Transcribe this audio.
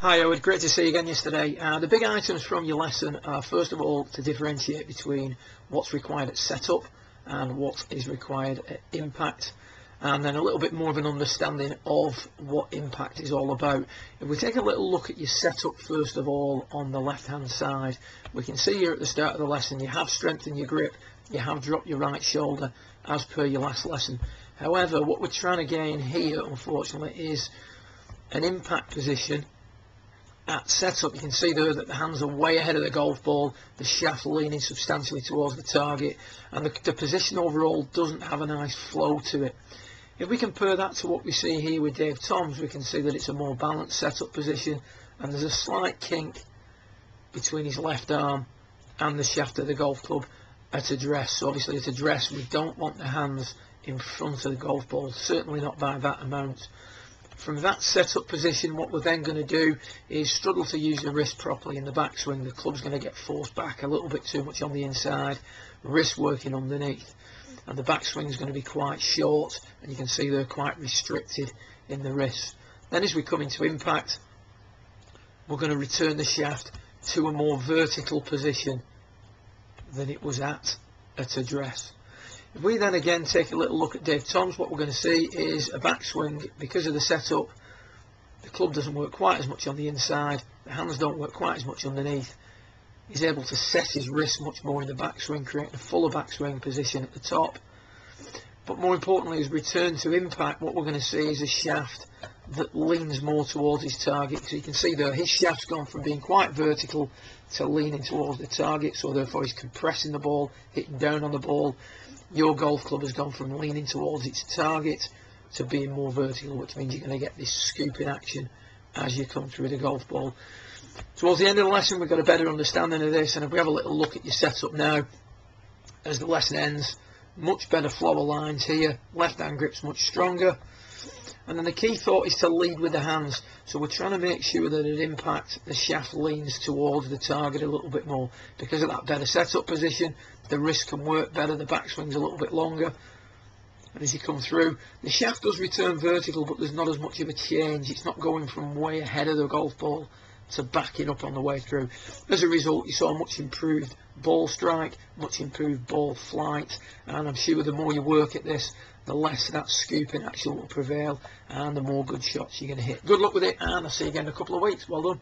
Hi Howard, great to see you again yesterday. The big items from your lesson are first of all to differentiate between what's required at setup and what is required at impact, and then a little bit more of an understanding of what impact is all about. If we take a little look at your setup first of all on the left hand side, we can see here at the start of the lesson you have strengthened your grip, you have dropped your right shoulder as per your last lesson. However, what we're trying to gain here unfortunately is an impact position at setup. You can see there that the hands are way ahead of the golf ball, the shaft leaning substantially towards the target, and the position overall doesn't have a nice flow to it. If we compare that to what we see here with Dave Toms, we can see that it's a more balanced setup position, and there's a slight kink between his left arm and the shaft of the golf club at address. So obviously at address we don't want the hands in front of the golf ball, certainly not by that amount. From that setup position, what we're then going to do is struggle to use the wrist properly in the backswing. The club's going to get forced back a little bit too much on the inside, wrist working underneath, and the backswing is going to be quite short, and you can see they're quite restricted in the wrist. Then as we come into impact, we're going to return the shaft to a more vertical position than it was at address. If we then again take a little look at Dave Toms, what we're going to see is a backswing. Because of the setup, the club doesn't work quite as much on the inside, the hands don't work quite as much underneath. He's able to set his wrist much more in the backswing, creating a fuller backswing position at the top. But more importantly, as we return to impact, what we're going to see is a shaft that leans more towards his target. So you can see there his shaft's gone from being quite vertical to leaning towards the target, so therefore he's compressing the ball, hitting down on the ball. Your golf club has gone from leaning towards its target to being more vertical, which means you're going to get this scooping action as you come through the golf ball. Towards the end of the lesson we've got a better understanding of this, and if we have a little look at your setup now as the lesson ends, much better flow of lines here, left hand grip's much stronger, and then the key thought is to lead with the hands. So we're trying to make sure that at impact the shaft leans towards the target a little bit more. Because of that better setup position, the wrist can work better, the backswing's a little bit longer, and as you come through the shaft does return vertical, but there's not as much of a change. It's not going from way ahead of the golf ball to backing up on the way through. As a result, you saw much improved ball strike, much improved ball flight, and I'm sure the more you work at this, the less that scooping action will prevail and the more good shots you're going to hit. Good luck with it, and I'll see you again in a couple of weeks. Well done.